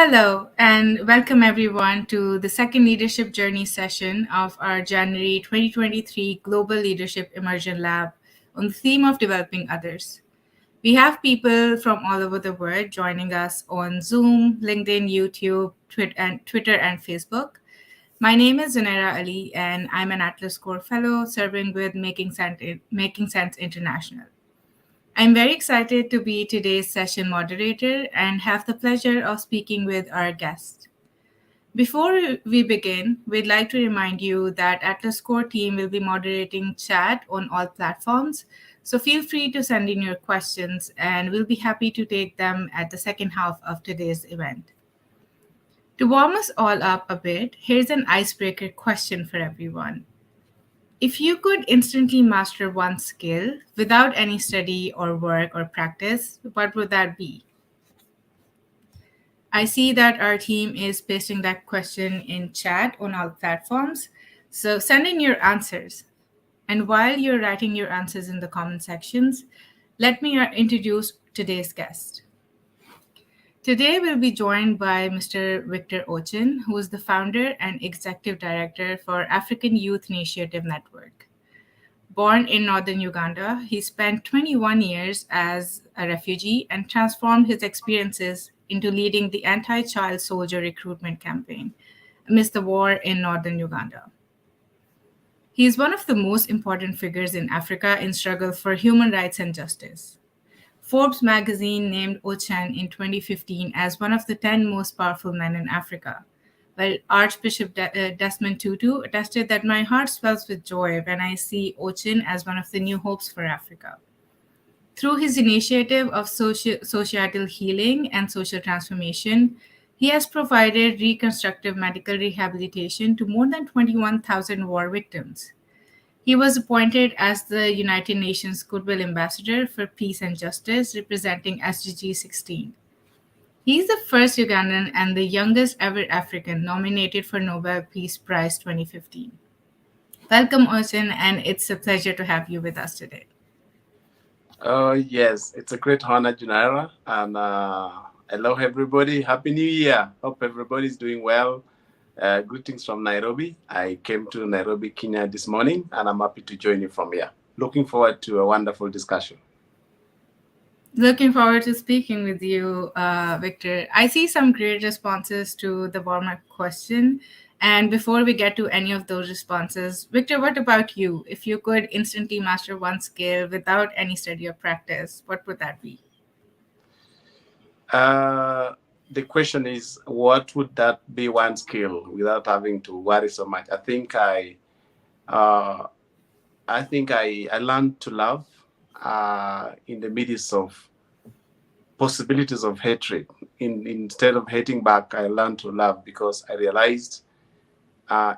Hello, and welcome everyone to the second leadership journey session of our January 2023 Global Leadership Immersion Lab on the theme of developing others. We have people from all over the world joining us on Zoom, LinkedIn, YouTube, Twitter, and Facebook. My name is Zunaira Ali, and I'm an Atlas Core Fellow serving with Making Sense International. I'm very excited to be today's session moderator and have the pleasure of speaking with our guest. Before we begin, we'd like to remind you that Atlas Core team will be moderating chat on all platforms, so feel free to send in your questions and we'll be happy to take them at the second half of today's event. To warm us all up a bit, here's an icebreaker question for everyone. If you could instantly master one skill without any study or work or practice, what would that be? I see that our team is pasting that question in chat on all platforms. So send in your answers. And while you're writing your answers in the comment sections, let me introduce today's guest. Today, we'll be joined by Mr. Victor Ochen, who is the founder and executive director for African Youth Initiative Network. Born in northern Uganda, he spent 21 years as a refugee and transformed his experiences into leading the anti-child soldier recruitment campaign amidst the war in northern Uganda. He is one of the most important figures in Africa in struggle for human rights and justice. Forbes Magazine named Ochen in 2015 as one of the 10 most powerful men in Africa, while Archbishop Desmond Tutu attested that my heart swells with joy when I see Ochen as one of the new hopes for Africa. Through his initiative of societal healing and social transformation, he has provided reconstructive medical rehabilitation to more than 21,000 war victims. He was appointed as the United Nations Goodwill Ambassador for Peace and Justice, representing SDG 16. He is the first Ugandan and the youngest ever African nominated for Nobel Peace Prize 2015. Welcome, Ochen, and it's a pleasure to have you with us today. Yes, it's a great honor, Junara, and hello everybody. Happy New Year. Hope everybody's doing well. Greetings from Nairobi. I came to Nairobi, Kenya this morning, and I'm happy to join you from here. Looking forward to a wonderful discussion. Looking forward to speaking with you, Victor. I see some great responses to the warm-up question. And before we get to any of those responses, Victor, what about you? If you could instantly master one skill without any study or practice, what would that be? The question is, what would that be one skill without having to worry so much? I think I learned to love in the midst of possibilities of hatred. Instead of hating back, I learned to love because I realized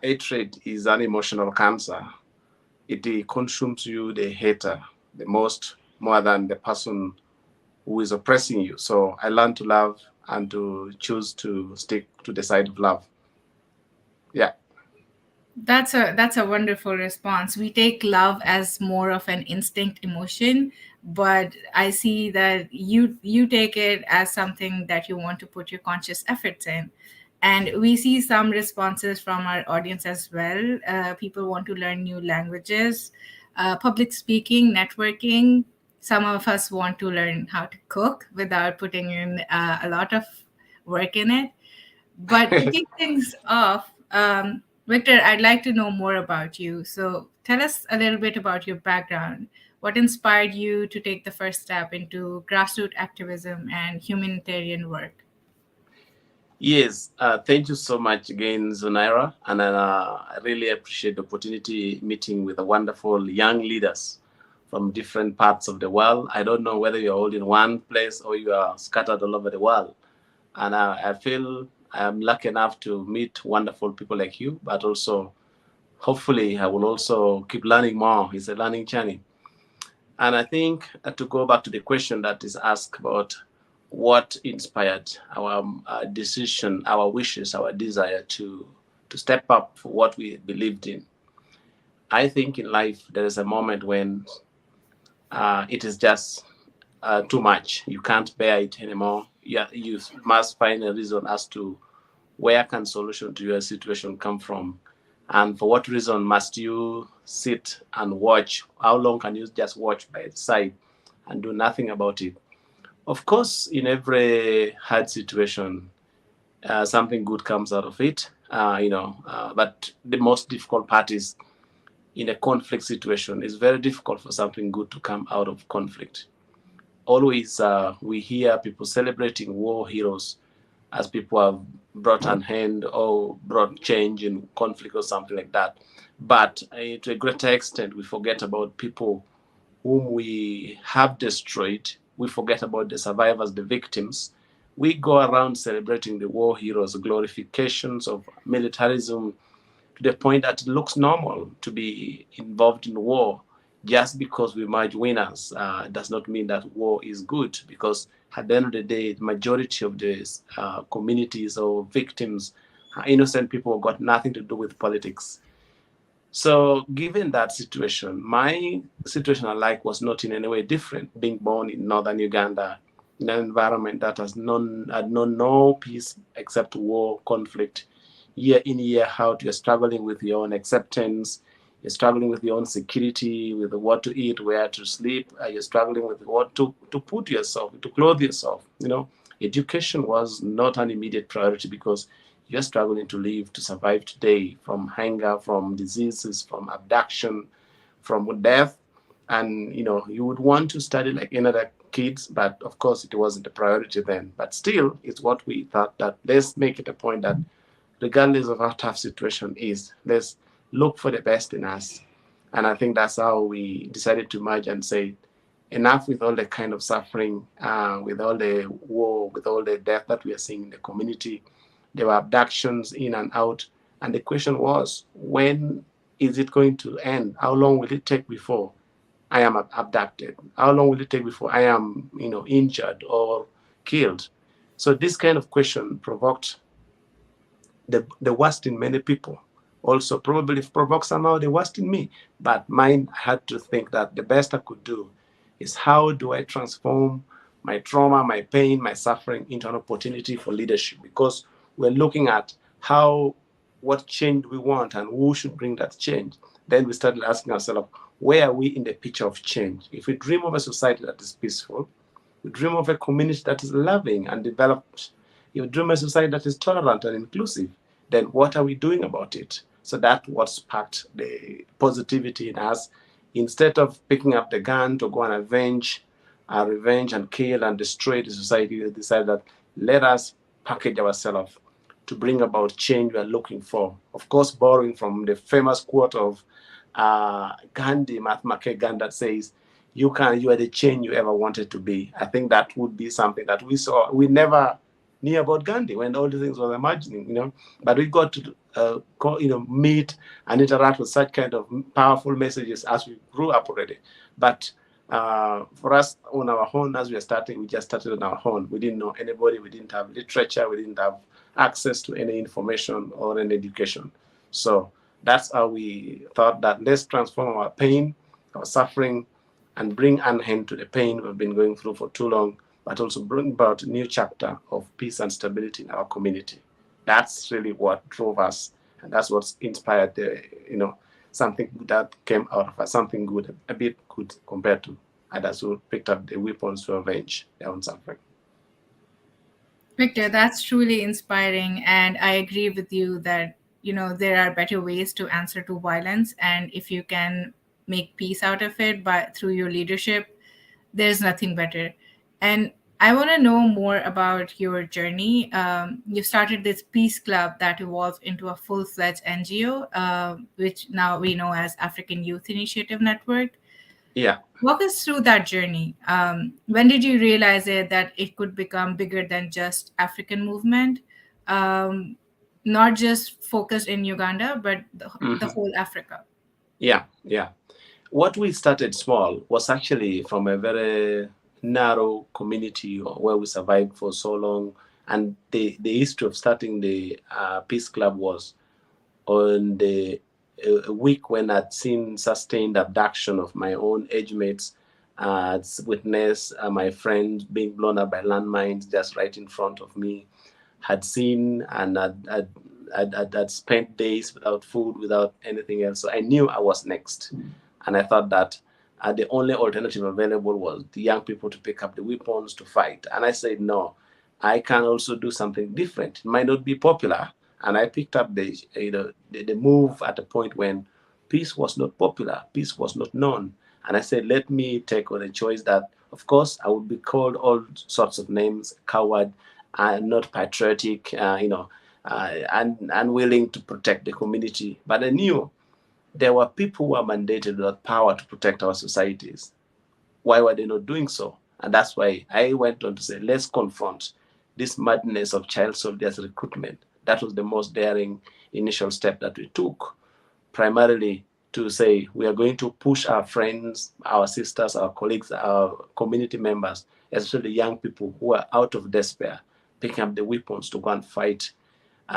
hatred is an emotional cancer. It consumes you, the hater, the most, more than the person who is oppressing you. So I learned to love and to choose to stick to the side of love. Yeah. That's a wonderful response. We take love as more of an instinct emotion, but I see that you take it as something that you want to put your conscious efforts in. And we see some responses from our audience as well. People want to learn new languages, public speaking, networking. Some of us want to learn how to cook without putting in a lot of work in it. But to kick things off, Victor, I'd like to know more about you. So tell us a little bit about your background. What inspired you to take the first step into grassroots activism and humanitarian work? Yes, thank you so much again, Zunaira. And I really appreciate the opportunity meeting with the wonderful young leaders from different parts of the world. I don't know whether you're all in one place or you are scattered all over the world. And I feel I'm lucky enough to meet wonderful people like you, but also hopefully I will also keep learning more. It's a learning journey. And I think to go back to the question that is asked about what inspired our decision, our wishes, our desire to step up for what we believed in. I think in life there is a moment when it is just too much. You can't bear it anymore. Yeah, you must find a reason as to where can solution to your situation come from, and for what reason must you sit and watch? How long can you just watch by the side and do nothing about it? Of course, in every hard situation, something good comes out of it. But the most difficult part is in a conflict situation. It's very difficult for something good to come out of conflict. Always, we hear people celebrating war heroes as people have brought an end or brought change in conflict or something like that. But to a greater extent, we forget about people whom we have destroyed. We forget about the survivors, the victims. We go around celebrating the war heroes, glorifications of militarism, to the point that it looks normal to be involved in war. Just because we emerge winners does not mean that war is good, because at the end of the day, the majority of the communities or victims are innocent people who got nothing to do with politics. So, given that situation, my situation in life was not in any way different. Being born in northern Uganda, in an environment that had known no peace except war, conflict, year in, year out, you're struggling with your own acceptance, you're struggling with your own security, with what to eat, where to sleep, you're struggling with what to put yourself, to clothe yourself. Education was not an immediate priority because you're struggling to live, to survive today from hunger, from diseases, from abduction, from death. And you would want to study like any other kids, but of course it wasn't a priority then. But still, it's what we thought, that let's make it a point that regardless of how tough situation is, let's look for the best in us. And I think that's how we decided to merge and say, enough with all the kind of suffering, with all the war, with all the death that we are seeing in the community. There were abductions in and out. And the question was, when is it going to end? How long will it take before I am abducted? How long will it take before I am, injured or killed? So this kind of question provoked the worst in many people. Also, probably provoked somehow the worst in me. But mine had to think that the best I could do is, how do I transform my trauma, my pain, my suffering into an opportunity for leadership? Because we're looking at what change we want and who should bring that change. Then we started asking ourselves, where are we in the picture of change? If we dream of a society that is peaceful, we dream of a community that is loving and developed, if we dream of a society that is tolerant and inclusive, then what are we doing about it? So that's what sparked the positivity in us. Instead of picking up the gun to go and revenge and kill and destroy the society, we decided that let us package ourselves to bring about change we are looking for. Of course, borrowing from the famous quote of Gandhi, Mahatma Gandhi, that says, you are the change you ever wanted to be. I think that would be something that we saw. We never knew about Gandhi when all the things were imagining, but we got to meet and interact with such kind of powerful messages as we grew up already. But for us on our own, as we are starting, we just started on our own. We didn't know anybody. We didn't have literature. We didn't have access to any information or any education. So that's how we thought that let's transform our pain, our suffering, and bring an end to the pain we've been going through for too long, but also bring about a new chapter of peace and stability in our community. That's really what drove us, and that's what inspired something that came out of us, something good, a bit good compared to others who picked up the weapons to avenge their own suffering. Victor, that's truly inspiring. And I agree with you that, there are better ways to answer to violence. And if you can make peace out of it through your leadership, there's nothing better. And I want to know more about your journey. You started this peace club that evolved into a full-fledged NGO, which now we know as African Youth Initiative Network. Yeah. Walk us through that journey. When did you realize that it could become bigger than just African movement, not just focused in Uganda, but the whole Africa? Yeah. What we started small was actually from a very narrow community where we survived for so long. And the history of starting the Peace Club was on a week when I'd seen sustained abduction of my own age mates witnessed my friend being blown up by landmines just right in front of me, had seen and had spent days without food, without anything else. So I knew I was next. And I thought that the only alternative available was the young people to pick up the weapons to fight. And I said, no, I can also do something different. It might not be popular. And I picked up the move at a point when peace was not popular, peace was not known. And I said, let me take on a choice that, of course, I would be called all sorts of names, coward, not patriotic, and unwilling to protect the community. But I knew there were people who were mandated with power to protect our societies. Why were they not doing so? And that's why I went on to say, let's confront this madness of child soldiers recruitment. That was the most daring initial step that we took, primarily to say we are going to push our friends, our sisters, our colleagues, our community members, especially young people who are out of despair, picking up the weapons to go and fight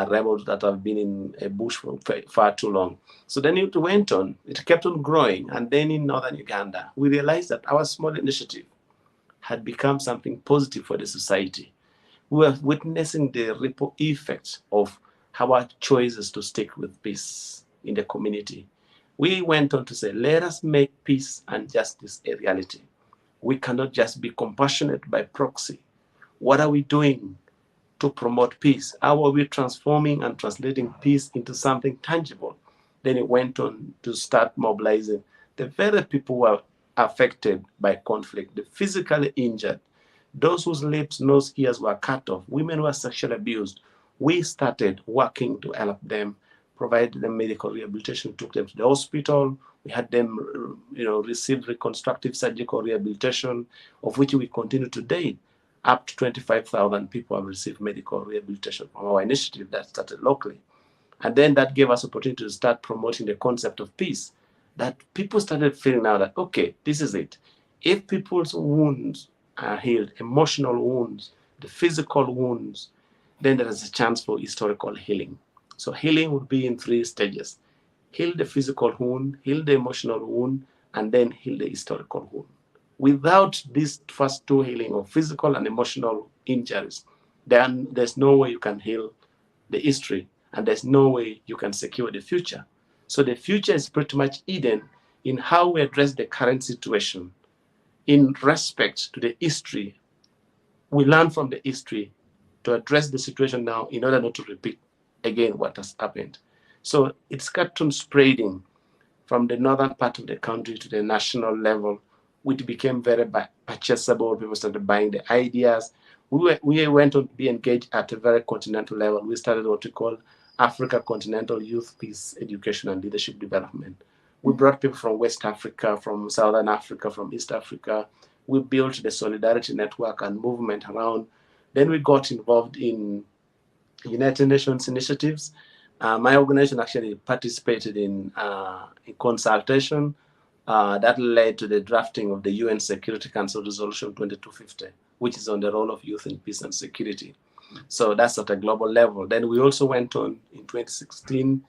rebels that have been in a bush for far too long. So then it went on, it kept on growing. And then in northern Uganda, we realized that our small initiative had become something positive for the society. We were witnessing the ripple effects of our choices to stick with peace in the community. We went on to say, let us make peace and justice a reality. We cannot just be compassionate by proxy. What are we doing to promote peace? How are we transforming and translating peace into something tangible? Then it went on to start mobilizing the very people who are affected by conflict, the physically injured, those whose lips, nose, ears were cut off, women who were sexually abused. We started working to help them, provide them medical rehabilitation, took them to the hospital. We had them, receive reconstructive surgical rehabilitation, of which we continue today. Up to 25,000 people have received medical rehabilitation from our initiative that started locally. And then that gave us opportunity to start promoting the concept of peace, that people started feeling now that, okay, this is it. If people's wounds are healed, emotional wounds, the physical wounds, then there is a chance for historical healing. So healing would be in 3 stages. Heal the physical wound, heal the emotional wound, and then heal the historical wound. Without these first 2 healing of physical and emotional injuries, then there's no way you can heal the history, and there's no way you can secure the future. So the future is pretty much hidden in how we address the current situation in respect to the history. We learn from the history to address the situation now in order not to repeat again what has happened. So it's cartoon spreading from the northern part of the country to the national level, which became very purchasable. People started buying the ideas. We went on to be engaged at a very continental level. We started what we call Africa Continental Youth Peace Education and Leadership Development. We brought people from West Africa, from Southern Africa, from East Africa. We built the Solidarity Network and movement around. Then we got involved in United Nations initiatives. My organization actually participated in consultation that led to the drafting of the UN Security Council Resolution 2250, which is on the role of youth in peace and security. So that's at a global level. Then we also went on in 2016,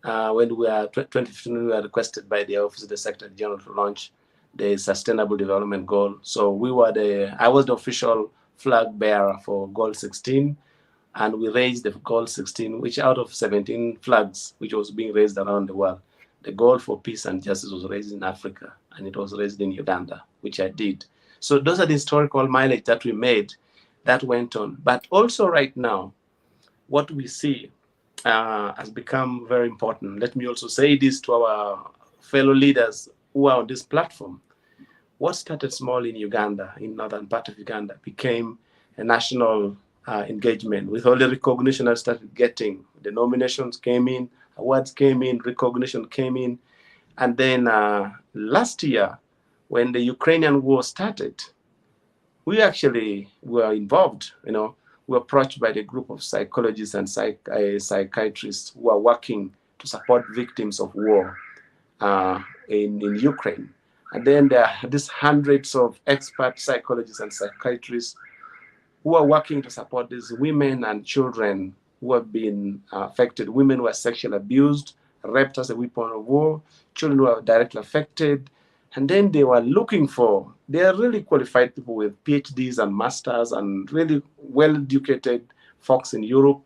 when 2015, we were requested by the Office of the Secretary General to launch the Sustainable Development Goal. So I was the official flag bearer for Goal 16, and we raised the Goal 16, which out of 17 flags, which was being raised around the world, the goal for peace and justice was raised in Africa, and it was raised in Uganda, which I did. So those are the historical mileage that we made that went on. But also right now, what we see has become very important. Let me also say this to our fellow leaders who are on this platform. What started small in Uganda, in northern part of Uganda, became a national engagement with all the recognition I started getting. The nominations came in, awards came in, recognition came in. And then last year, when the Ukrainian war started, we actually were involved. We were approached by the group of psychologists and psychiatrists who are working to support victims of war in Ukraine. And then there are these hundreds of expert psychologists and psychiatrists who are working to support these women and children who have been affected, women who are sexually abused, raped as a weapon of war, children who are directly affected, And then they were looking for, they are really qualified people with PhDs and masters and really well-educated folks in Europe.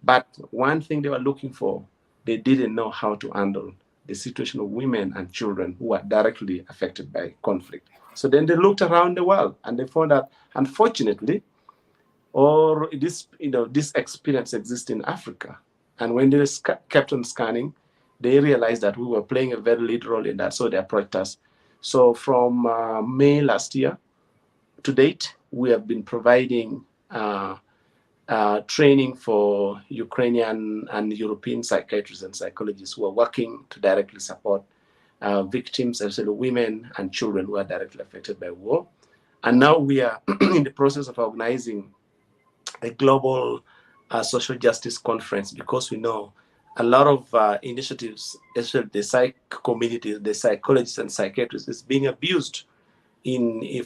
But one thing they were looking for, they didn't know how to handle the situation of women and children who are directly affected by conflict. So then they looked around the world and they found that, unfortunately, or this, this experience exists in Africa. And when they kept on scanning, they realized that we were playing a very lead role in that, so they approached us. So from May last year to date, we have been providing training for Ukrainian and European psychiatrists and psychologists who are working to directly support victims, especially women and children who are directly affected by war. And now we are in the process of organizing a global social justice conference, because we know a lot of initiatives, especially the psych community, the psychologists and psychiatrists, is being abused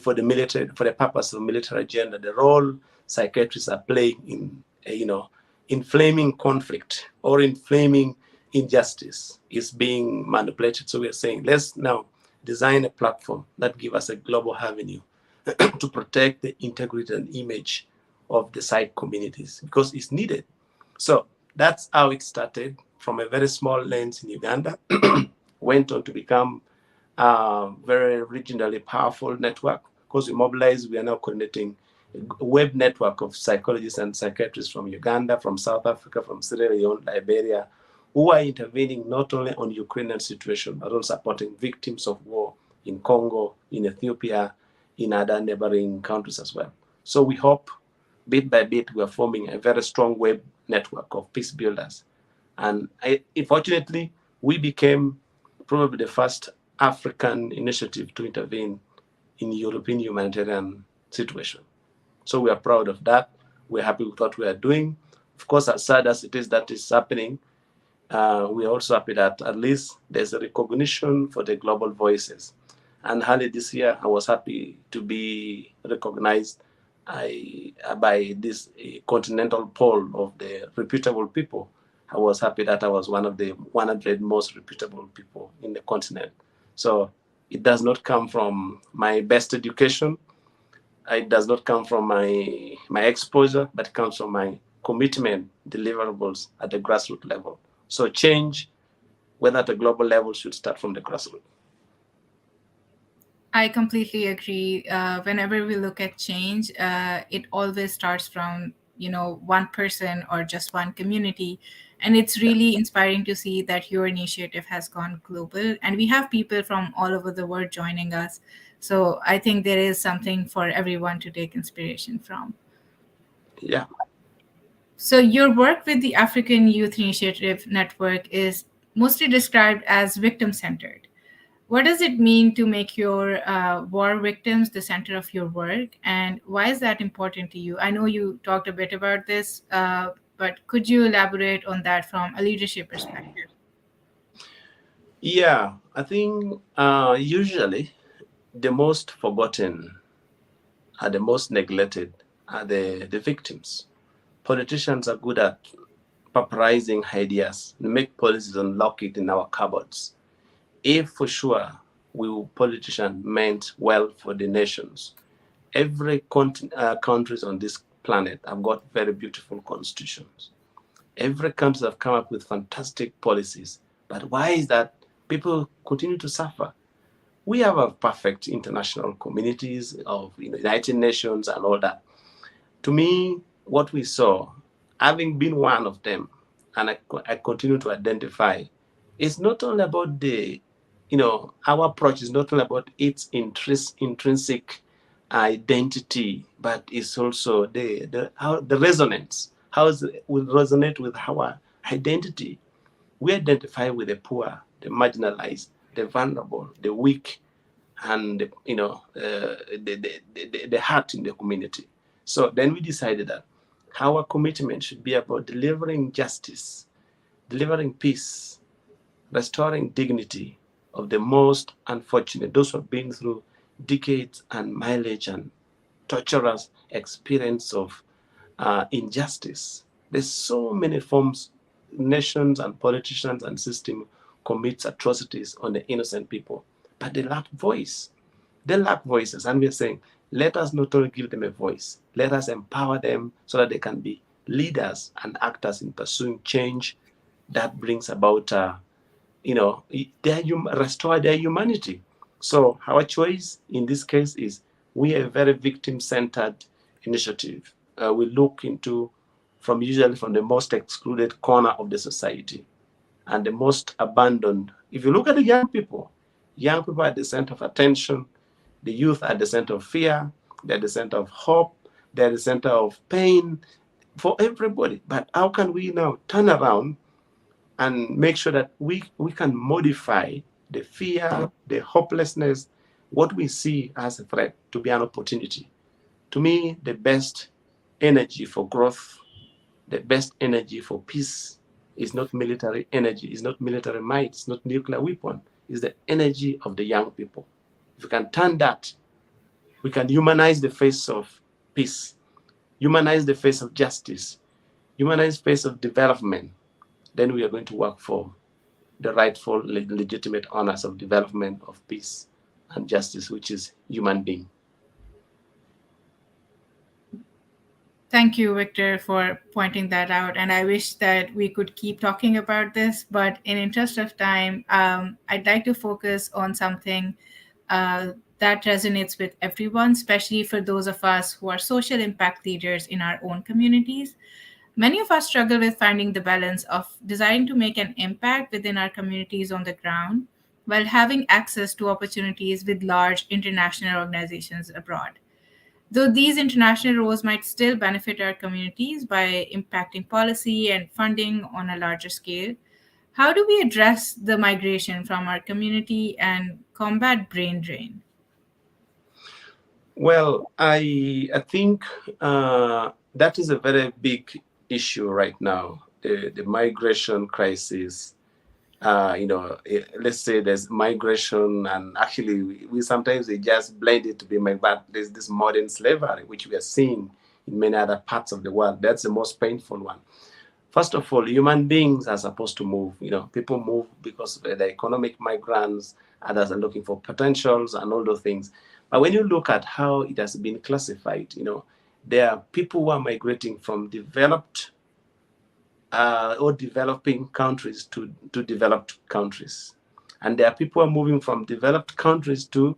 for the military, for the purpose of military agenda. The role psychiatrists are playing in, inflaming conflict or inflaming injustice is being manipulated. So we are saying, let's now design a platform that gives us a global avenue to protect the integrity and image of the psych communities, because it's needed. So that's how it started, from a very small lens in Uganda, went on to become a very regionally powerful network. Because we mobilized, we are now coordinating a web network of psychologists and psychiatrists from Uganda, from South Africa, from Sierra Leone, Liberia, who are intervening not only on Ukrainian situation, but also supporting victims of war in Congo, in Ethiopia, in other neighboring countries as well. So we hope, bit by bit, we are forming a very strong web network of peace builders. And unfortunately, we became probably the first African initiative to intervene in European humanitarian situation. So we are proud of that. We're happy with what we are doing. Of course, as sad as it is that is happening, we are also happy that at least there's a recognition for the global voices. And early this year, I was happy to be recognized by this continental poll of the reputable people. I was happy that I was one of the 100 most reputable people in the continent. So it does not come from my best education. It does not come from my exposure, but it comes from my commitment deliverables at the grassroots level. So change, whether at a global level, should start from the grassroots. I completely agree. Whenever we look at change, it always starts from, one person or just one community. And it's really inspiring to see that your initiative has gone global. And we have people from all over the world joining us. So I think there is something for everyone to take inspiration from. Yeah. So your work with the African Youth Initiative Network is mostly described as victim-centered. What does it mean to make your war victims the center of your work, and why is that important to you? I know you talked a bit about this, but could you elaborate on that from a leadership perspective? Yeah, I think usually the most forgotten are the most neglected are the victims. Politicians are good at papering ideas, make policies and lock it in our cupboards. If for sure politicians meant well for the nations, every countries on this planet have got very beautiful constitutions. Every country have come up with fantastic policies. But why is that people continue to suffer? We have a perfect international communities of United Nations and all that. To me, what we saw, having been one of them, and I continue to identify, it's not only about our approach is not only about its intrinsic identity, but it's also the resonance, how it will resonate with our identity. We identify with the poor, the marginalized, the vulnerable, the weak, and the heart in the community. So then we decided that our commitment should be about delivering justice, delivering peace, restoring dignity of the most unfortunate, those who have been through decades and mileage and torturous experience of injustice. There's so many forms, nations and politicians and system commits atrocities on the innocent people. but they lack voice. They lack voices, and we're saying, let us not only give them a voice, let us empower them so that they can be leaders and actors in pursuing change that brings about, restore their humanity. So our choice in this case is we are a very victim-centered initiative. We look into usually from the most excluded corner of the society and the most abandoned. If you look at the young people are at the center of attention, the youth are at the center of fear, they're at the center of hope, they're at the center of pain for everybody. But how can we now turn around and make sure that we can modify the fear, the hopelessness, what we see as a threat to be an opportunity? To me, the best energy for growth, the best energy for peace is not military energy, is not military might, it's not nuclear weapon, it's the energy of the young people. If we can turn that, we can humanize the face of peace, humanize the face of justice, humanize the face of development, then we are going to work for the rightful, legitimate honors of development, of peace and justice, which is human being. Thank you, Victor, for pointing that out. And I wish that we could keep talking about this, but in interest of time, I'd like to focus on something that resonates with everyone, especially for those of us who are social impact leaders in our own communities. Many of us struggle with finding the balance of desiring to make an impact within our communities on the ground while having access to opportunities with large international organizations abroad. Though these international roles might still benefit our communities by impacting policy and funding on a larger scale, how do we address the migration from our community and combat brain drain? Well, I think that is a very big issue right now. The migration crisis. Let's say there's migration, and actually we sometimes we just blend it to be but there's this modern slavery which we are seeing in many other parts of the world. That's the most painful one. First of all, human beings are supposed to move. People move because they're economic migrants, others are looking for potentials and all those things. But when you look at how it has been classified, there are people who are migrating from developed or developing countries to developed countries. And there are people who are moving from developed countries to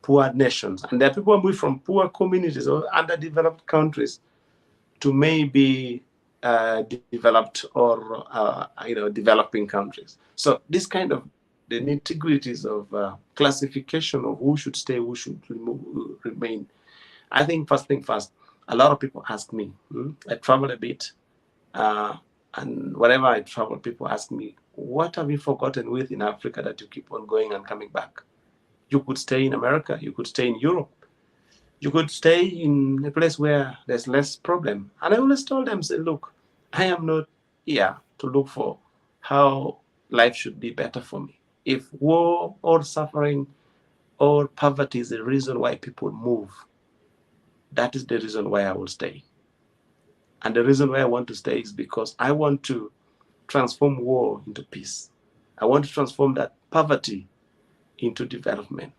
poor nations. And there are people who are moving from poor communities or underdeveloped countries to maybe developed or developing countries. So this kind of the nitty-gritties of classification of who should stay, who should remain. I think first thing first, a lot of people ask me, I travel a bit, and whenever I travel, people ask me, what have you forgotten with in Africa that you keep on going and coming back? You could stay in America, you could stay in Europe, you could stay in a place where there's less problem. And I always told them, say, look, I am not here to look for how life should be better for me. If war or suffering or poverty is the reason why people move, that is the reason why I will stay. And the reason why I want to stay is because I want to transform war into peace. I want to transform that poverty into development.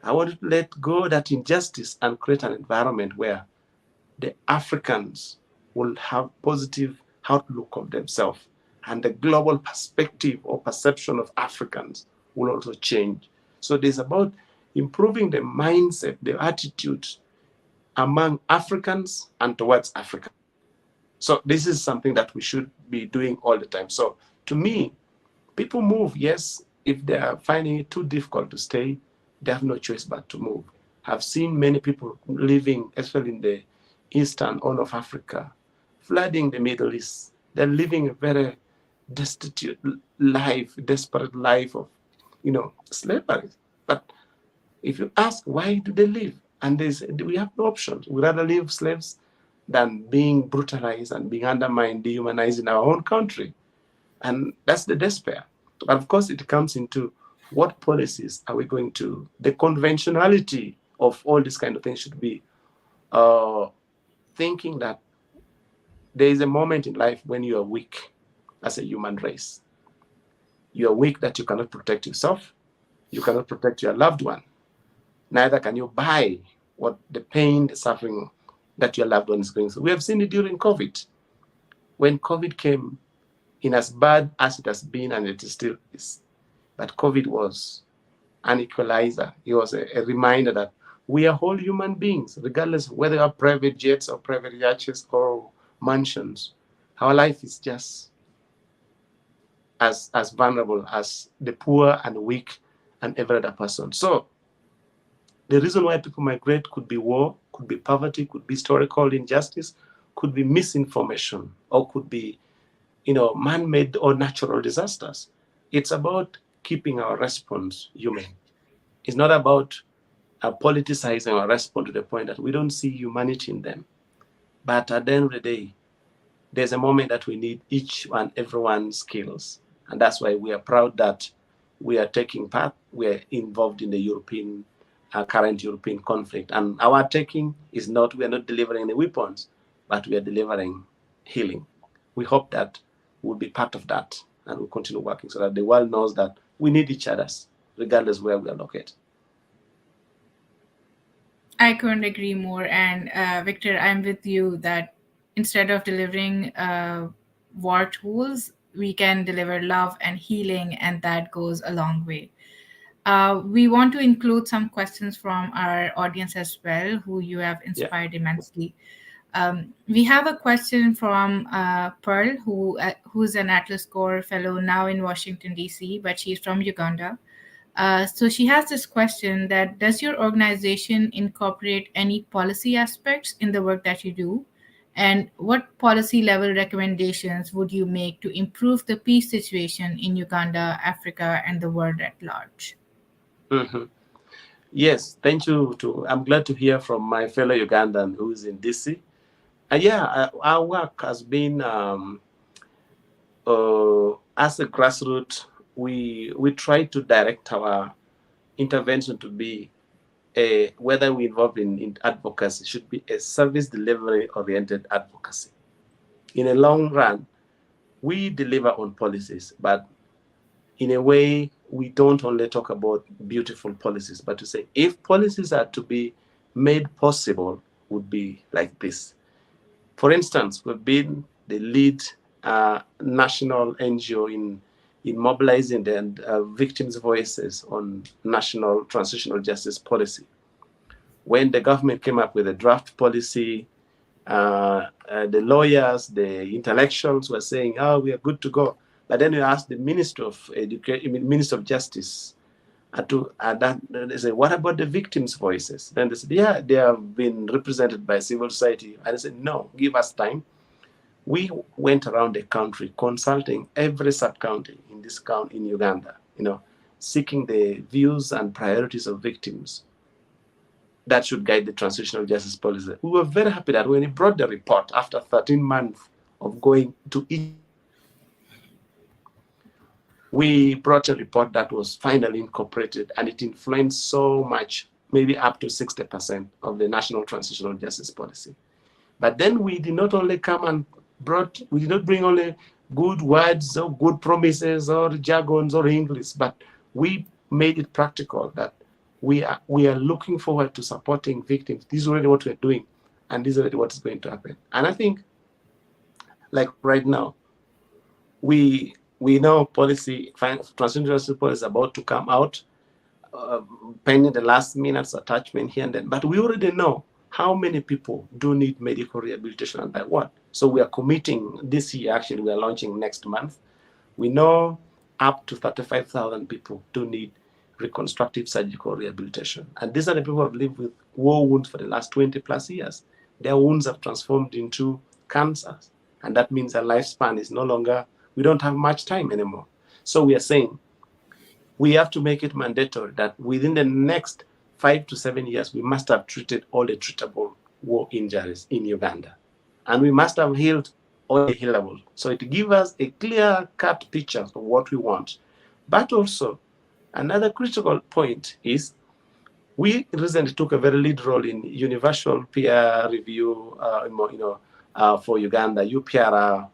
I want to let go of that injustice and create an environment where the Africans will have positive outlook of themselves, and the global perspective or perception of Africans will also change. So there's about improving the mindset, the attitude among Africans and towards Africa. So this is something that we should be doing all the time. So to me, people move, yes. If they are finding it too difficult to stay, they have no choice but to move. I've seen many people living, especially in the eastern horn of Africa, flooding the Middle East. They're living a very destitute life, desperate life of, slavery. But if you ask, why do they live? And they say, we have no options. We'd rather live slaves than being brutalized and being undermined, dehumanized in our own country. And that's the despair. But of course, it comes into what policies are we going to, the conventionality of all these kind of things should be thinking that there is a moment in life when you are weak as a human race. You are weak that you cannot protect yourself. You cannot protect your loved one. Neither can you buy what the pain, the suffering that your loved one is going through. We have seen it during COVID. When COVID came, in as bad as it has been, and it still is, but COVID was an equalizer. It was a reminder that we are all human beings, regardless of whether you have private jets or private yachts or mansions. Our life is just as vulnerable as the poor and weak and every other person. So the reason why people migrate could be war, could be poverty, could be historical injustice, could be misinformation, or could be, man-made or natural disasters. It's about keeping our response human. It's not about politicizing our response to the point that we don't see humanity in them. But at the end of the day, there's a moment that we need each and everyone's skills. And that's why we are proud that we are taking part. We are involved in the current European conflict. And our taking is not, we are not delivering the weapons, but we are delivering healing. We hope that we'll be part of that and we'll continue working so that the world knows that we need each other, regardless where we are located. I couldn't agree more. And Victor, I'm with you that instead of delivering war tools, we can deliver love and healing, and that goes a long way. We want to include some questions from our audience as well, who you have inspired immensely. We have a question from Pearl, who's an Atlas Core fellow now in Washington, D.C., but she's from Uganda. So she has this question that does your organization incorporate any policy aspects in the work that you do? And what policy level recommendations would you make to improve the peace situation in Uganda, Africa, and the world at large? Mm-hmm. Yes, thank you. I'm glad to hear from my fellow Ugandan who's in DC. Our work has been as a grassroots. We try to direct our intervention to be whether we involve in advocacy should be a service delivery oriented advocacy. In a long run, we deliver on policies, but in a way, we don't only talk about beautiful policies, but to say if policies are to be made possible, would be like this. For instance, we've been the lead national NGO in mobilizing the victims' voices on national transitional justice policy. When the government came up with a draft policy, the lawyers, the intellectuals were saying, "Oh, we are good to go." But then you ask the Minister of Minister of Justice, they say, "What about the victims' voices?" Then they said, "Yeah, they have been represented by civil society." And I said, "No, give us time." We went around the country consulting every sub-county in this county in Uganda, seeking the views and priorities of victims that should guide the transitional justice policy. We were very happy that when he brought the report after 13 months of going to each, we brought a report that was finally incorporated, and it influenced so much, maybe up to 60% of the national transitional justice policy. But then we did not only we did not bring only good words or good promises or jargons or English, but we made it practical that we are looking forward to supporting victims. This is already what we're doing, and this is already what is going to happen. And I think, like right now, we know transitional justice policy is about to come out, pending the last minute's attachment here and then. But we already know how many people do need medical rehabilitation and by what. So we are committing this year, actually, we are launching next month. We know up to 35,000 people do need reconstructive surgical rehabilitation. And these are the people who have lived with war wounds for the last 20 plus years. Their wounds have transformed into cancers. And that means their lifespan is no longer, we don't have much time anymore. So we are saying we have to make it mandatory that within the next 5 to 7 years, we must have treated all the treatable war injuries in Uganda. And we must have healed all the healable. So it gives us a clear-cut picture of what we want. But also, another critical point is we recently took a very lead role in universal peer review, for Uganda, UPR,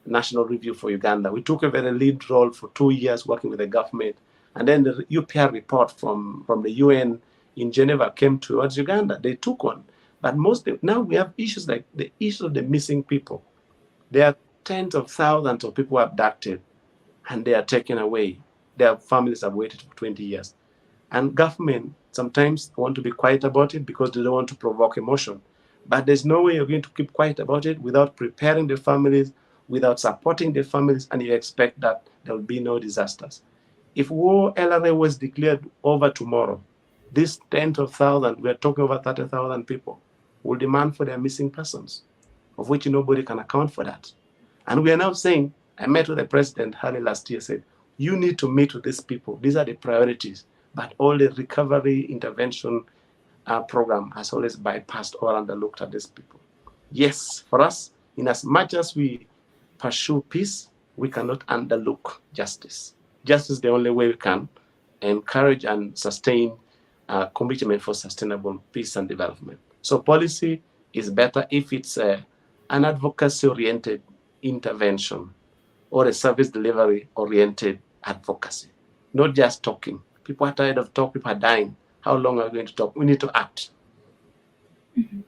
national review for Uganda. We took a very lead role for 2 years working with the government And then the UPR report from the UN in Geneva came towards Uganda. They took on. But now we have issues like the issue of the missing people. There are tens of thousands of people abducted and they are taken away. Their families have waited for 20 years. And government sometimes want to be quiet about it because they don't want to provoke emotion. But there's no way you're going to keep quiet about it without preparing the families, without supporting the families, and you expect that there will be no disasters. If war LRA was declared over tomorrow, these tens of thousands, we're talking about 30,000 people, will demand for their missing persons, of which nobody can account for that. And we are now saying, I met with the president early last year, said, you need to meet with these people. These are the priorities. But all the recovery intervention program has always bypassed or underlooked at these people. Yes, for us, in as much as we pursue peace, we cannot underlook justice. Justice is the only way we can encourage and sustain commitment for sustainable peace and development. So policy is better if it's an advocacy-oriented intervention or a service delivery-oriented advocacy, not just talking. People are tired of talk. People are dying. How long are we going to talk? We need to act. Mm-hmm.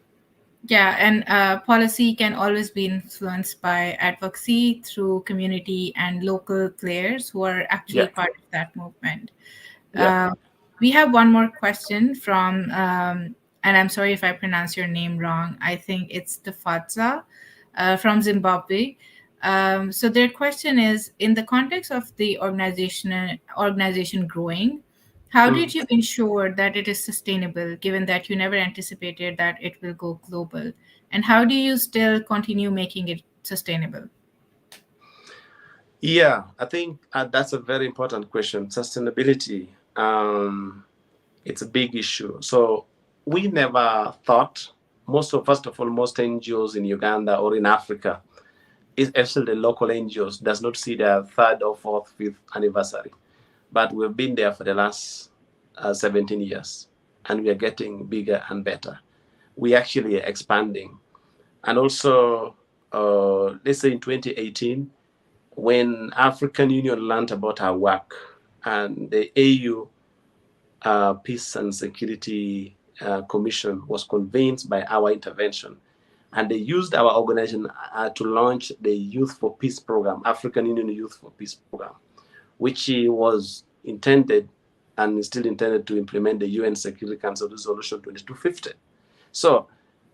Yeah, and policy can always be influenced by advocacy through community and local players who are actually part of that movement. We have one more question from, and I'm sorry if I pronounce your name wrong. I think it's Tafadza from Zimbabwe. So their question is, in the context of the organization growing, how did you ensure that it is sustainable, given that you never anticipated that it will go global? And how do you still continue making it sustainable? Yeah, I think that's a very important question. Sustainability, it's a big issue. So we never thought, first of all, most NGOs in Uganda or in Africa, especially the local NGOs, does not see their third or fourth, fifth anniversary. But we've been there for the last 17 years, and we are getting bigger and better. We actually are expanding. And also, let's say in 2018, when African Union learned about our work and the AU Peace and Security Commission was convinced by our intervention, and they used our organization to launch the Youth for Peace program, African Union Youth for Peace program, which was intended and is still intended to implement the UN Security Council Resolution 2250. So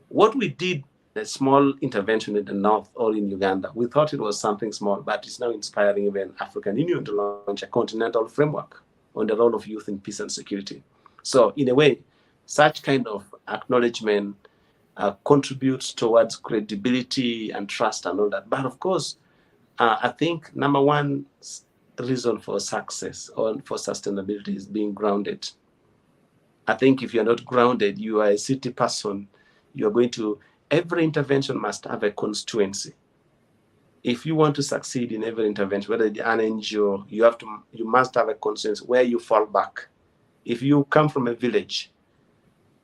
what we did, a small intervention in the north or in Uganda, we thought it was something small, but it's now inspiring even African Union to launch a continental framework on the role of youth in peace and security. So in a way, such kind of acknowledgement contributes towards credibility and trust and all that. But of course, I think number one reason for success or for sustainability is being grounded. I think if you're not grounded, you are a city person, you're going to, every intervention must have a constituency. If you want to succeed in every intervention, whether it's an NGO, you must have a constituency where you fall back. If you come from a village,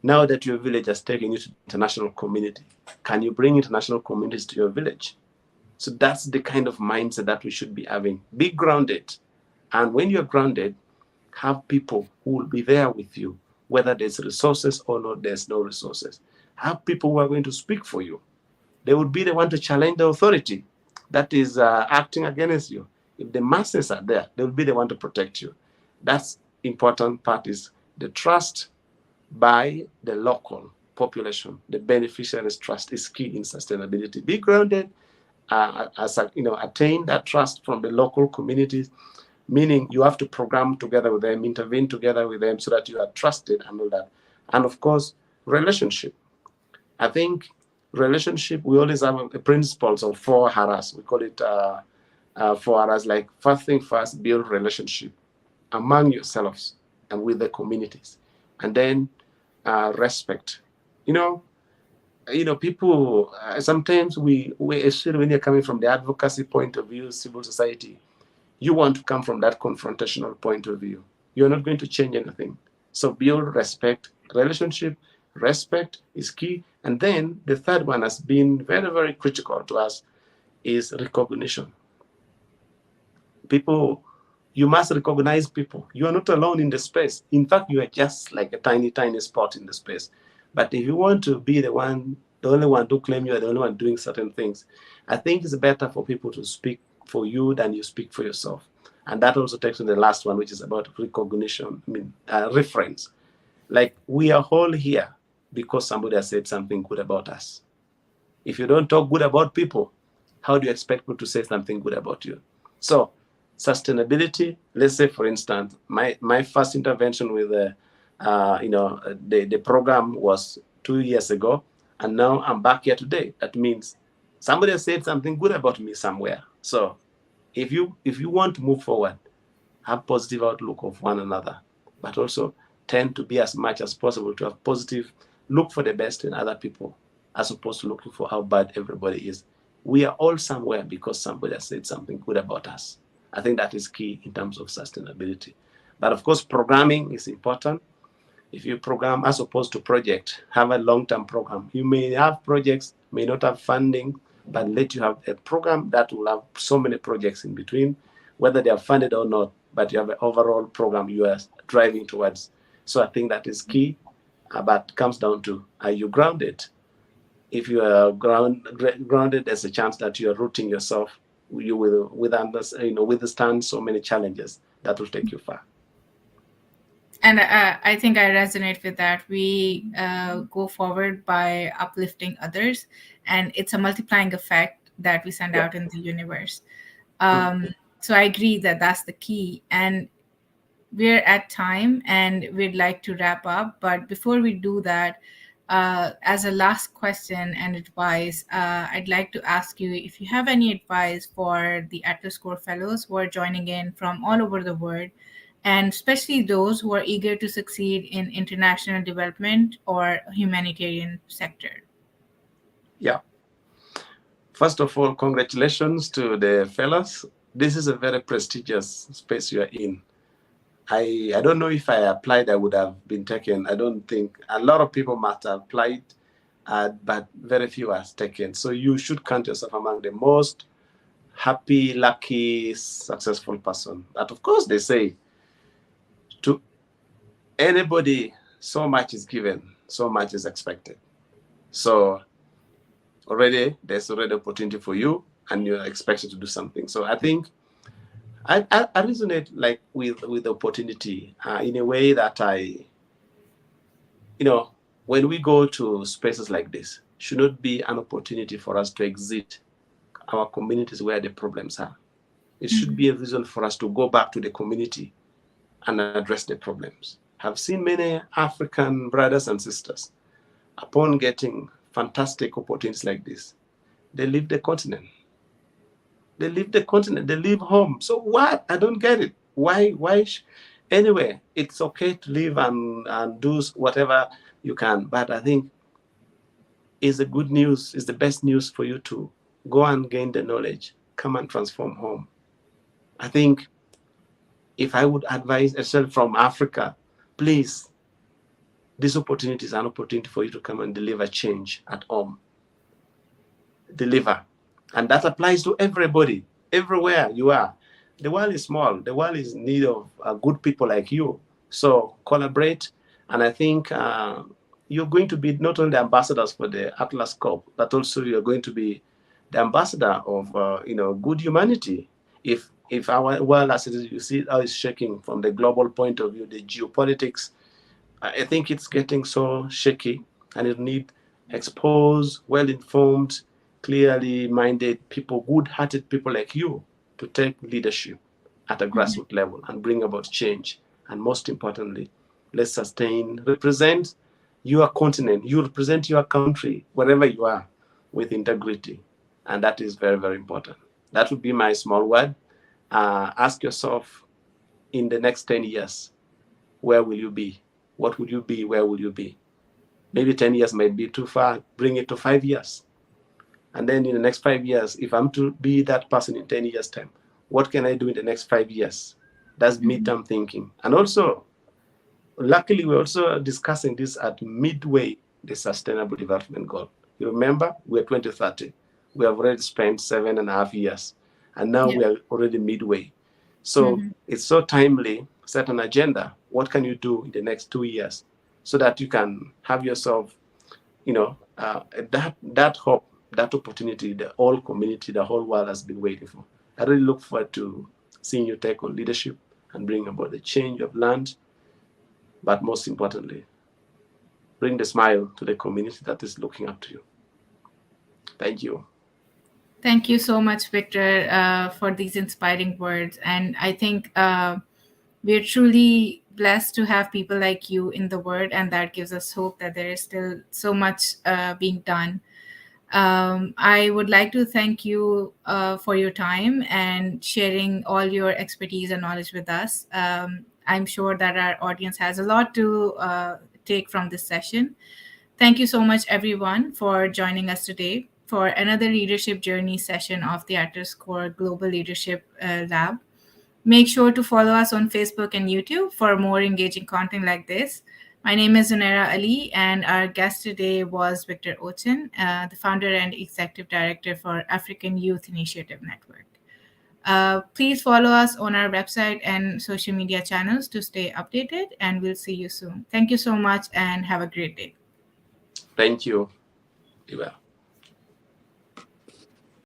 now that your village has taken you to the international community, can you bring international communities to your village? So that's the kind of mindset that we should be having. Be grounded. And when you're grounded, have people who will be there with you, whether there's resources or not, there's no resources. Have people who are going to speak for you. They would be the one to challenge the authority that is acting against you. If the masses are there, they will be the one to protect you. That's important part is the trust by the local population. The beneficiaries' trust is key in sustainability. Be grounded, attain that trust from the local communities, meaning you have to program together with them, intervene together with them so that you are trusted and all that. And of course, relationship. I think relationship, we always have principles of 4 Rs. We call it 4 Rs, like first thing first, build relationship among yourselves and with the communities. And then respect. People, sometimes we especially when you're coming from the advocacy point of view, civil society, you want to come from that confrontational point of view. You're not going to change anything. So build respect, relationship, respect is key. And then the third one has been very, very critical to us is recognition. People You must recognize people. You are not alone in the space. In fact, you are just like a tiny, tiny spot in the space. But if you want to be the only one to claim you are the only one doing certain things, I think it's better for people to speak for you than you speak for yourself. And that also takes to the last one, which is about recognition, reference. Like, we are all here because somebody has said something good about us. If you don't talk good about people, how do you expect people to say something good about you? So, sustainability, let's say, for instance, my first intervention with the program was 2 years ago, and now I'm back here today. That means somebody has said something good about me somewhere. So if you want to move forward, have positive outlook of one another, but also tend to be as much as possible to have positive, look for the best in other people, as opposed to looking for how bad everybody is. We are all somewhere because somebody has said something good about us. I think that is key in terms of sustainability. But of course, programming is important. If you program as opposed to project, have a long-term program. You may have projects, may not have funding, but let you have a program that will have so many projects in between, whether they are funded or not, but you have an overall program you are driving towards. So I think that is key, but comes down to, are you grounded? If you are grounded, there's a chance that you are rooting yourself. You will withstand so many challenges that will take you far. And I think I resonate with that. We go forward by uplifting others, and it's a multiplying effect that we send out in the universe. So I agree that that's the key. And we're at time and we'd like to wrap up. But before we do that, as a last question and advice, I'd like to ask you if you have any advice for the Atlas Core Fellows who are joining in from all over the world, and especially those who are eager to succeed in international development or humanitarian sector. Yeah. First of all, congratulations to the fellows. This is a very prestigious space you are in. I don't know if I applied, I would have been taken. I don't think a lot of people must have applied, but very few are taken. So you should count yourself among the most happy, lucky, successful person. But of course, they say to anybody, so much is given, so much is expected. So there's already opportunity for you, and you're expected to do something. So I think I resonate like with the opportunity in a way that when we go to spaces like this, should not be an opportunity for us to exit our communities where the problems are. It should be a reason for us to go back to the community and address the problems. I've seen many African brothers and sisters, upon getting fantastic opportunities like this, they leave the continent. They leave home. So what? I don't get it. Why? Anyway, it's okay to live and do whatever you can. But I think it's the good news, it's the best news for you to go and gain the knowledge, come and transform home. I think if I would advise yourself from Africa, please, this opportunity is an opportunity for you to come and deliver change at home. Deliver. And that applies to everybody, everywhere you are. The world is small. The world is in need of good people like you. So collaborate. And I think you're going to be not only the ambassadors for the Atlas Corp, but also you're going to be the ambassador of good humanity. If our world, as it is, you see how it's shaking from the global point of view, the geopolitics, I think it's getting so shaky, and it need exposed, well-informed, clearly minded people, good-hearted people like you to take leadership at a grassroots level and bring about change. And most importantly, let's represent your continent, you represent your country, wherever you are, with integrity. And that is very, very important. That would be my small word. Ask yourself, in the next 10 years, where will you be? What will you be? Where will you be? Maybe 10 years might be too far. Bring it to 5 years. And then in the next 5 years, if I'm to be that person in 10 years' time, what can I do in the next 5 years? That's midterm thinking. And also, luckily, we're also discussing this at midway, the Sustainable Development Goal. You remember, we're 2030. We have already spent 7.5 years. And now we are already midway. So it's so timely. Set an agenda. What can you do in the next 2 years so that you can have yourself, that hope, that opportunity, the whole community, the whole world has been waiting for. I really look forward to seeing you take on leadership and bring about the change of land, but most importantly, bring the smile to the community that is looking up to you. Thank you. Thank you so much, Victor, for these inspiring words. And I think we're truly blessed to have people like you in the world, and that gives us hope that there is still so much being done. I would like to thank you for your time and sharing all your expertise and knowledge with us. I'm sure that our audience has a lot to take from this session. Thank you so much, everyone, for joining us today for another leadership journey session of the Actors Core Global Leadership Lab. Make sure to follow us on Facebook and YouTube for more engaging content like this. My name is Zunaira Ali, and our guest today was Victor Ochen, the founder and executive director for African Youth Initiative Network. Please follow us on our website and social media channels to stay updated, and we'll see you soon. Thank you so much, and have a great day. Thank you. Be well.